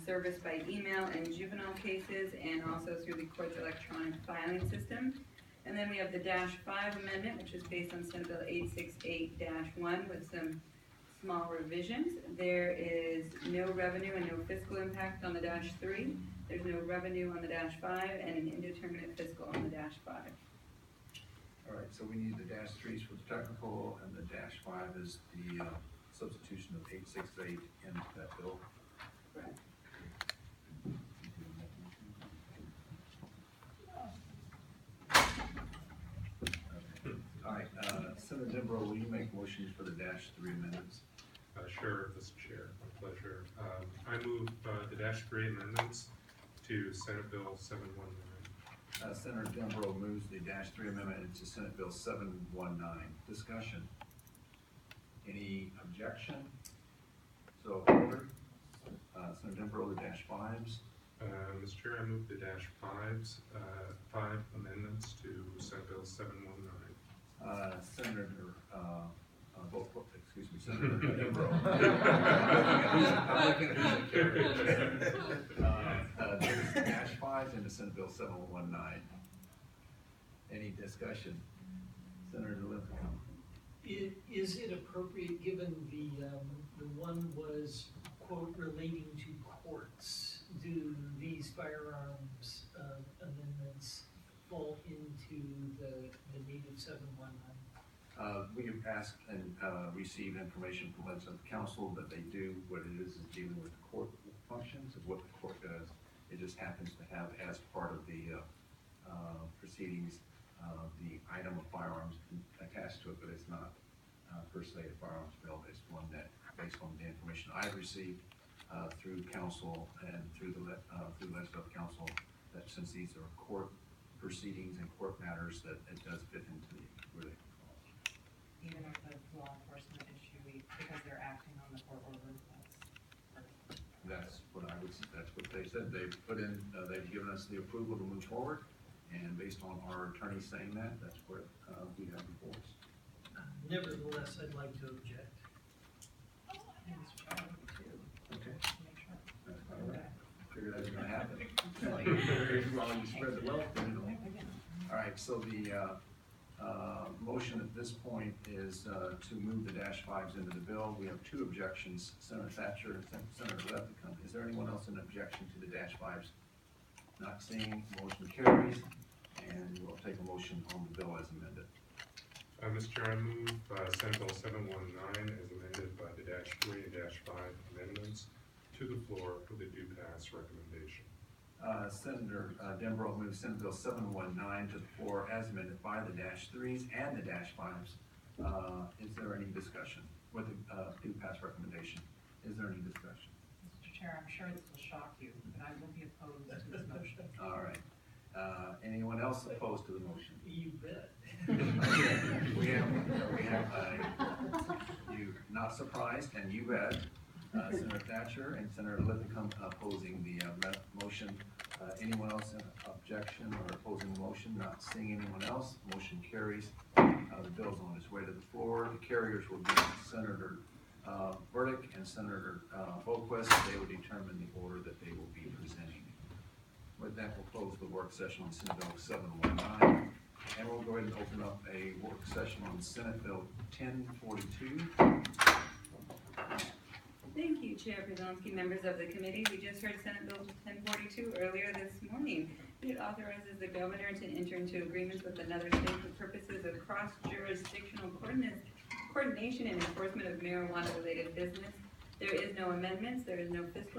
service by email in juvenile cases and also through the court's electronic filing system. And then we have the -5 amendment, which is based on Senate Bill 868-1 with some small revisions. There is no revenue and no fiscal impact on the -3. There's no revenue on the -5 and an indeterminate fiscal on the -5. All right, so we need the -3s for the technical, and the -5 is the substitution of 868 into that bill. Correct. All right, Senator Denbrough, will you make motions for the -3 amendments? Sure, Mr. Chair, my pleasure. I move the -3 amendments to Senate Bill 719. Senator Denbrough moves the -3 amendment into Senate Bill 719. Discussion. Any objection? So ordered. Senator Denbrough, the -5s. Mr. Chair, I move the -5s, 5 amendments to Senate Bill 719. Senator, excuse me, Senator Denbrough. I'm looking at who's in carriage. The -5s into Senate Bill 719. Any discussion? Senator Lithicum. Is it appropriate, given the one was, quote, relating to courts, do these firearms amendments fall into the native 719? We have asked and received information from legislative council that they do. What it is dealing with the court functions of what the court does. It just happens to have as part of the proceedings the item of firearms attached to it, but it's not per se a firearms bill. It's one that, based on the information I've received through council and through the legislative council, that since these are court proceedings and court matters, that it does fit into where they fall. Even if the law enforcement issue, because they're acting on the court order, That's what they said. They've put in, they've given us the approval to move forward, and based on our attorney saying that, that's what we have before us. Nevertheless, I'd like to object. Okay. make sure. That's all right. Figured that was gonna happen. While you spread the wealth, you know. All right, so the motion at this point is to move the -5s into the bill. We have 2 objections, Senator Thatcher and Senator Lethicum. Is there anyone else in objection to the -5s? Not seeing, motion carries, and we'll take a motion on the bill as amended. Mr. Chair, I move Senate Bill 719 as amended by the -3 and -5 amendments to the floor with a due pass recommendation. Senator Denbrough moves Senate Bill 719 to the floor as amended by the -3s and the -5s. Is there any discussion with the due pass recommendation? Is there any discussion? Mr. Chair, I'm sure this will shock you, but I will be opposed to this motion. All right. Anyone else opposed to the motion? You bet. We have you not surprised, and you bet. Senator Thatcher and Senator Lithicum opposing the motion. Anyone else in objection or opposing the motion? Not seeing anyone else, motion carries. The bill's on its way to the floor. The carriers will be Senator Burdick and Senator Boquist. They will determine the order that they will be presenting. With that, we'll close the work session on Senate Bill 719, and we'll go ahead and open up a work session on Senate Bill 1042. Thank you, Chair Przonski, members of the committee. We just heard Senate Bill 1042 earlier this morning. It authorizes the governor to enter into agreements with another state for purposes of cross-jurisdictional coordination and enforcement of marijuana-related business. There is no amendments. There is no fiscal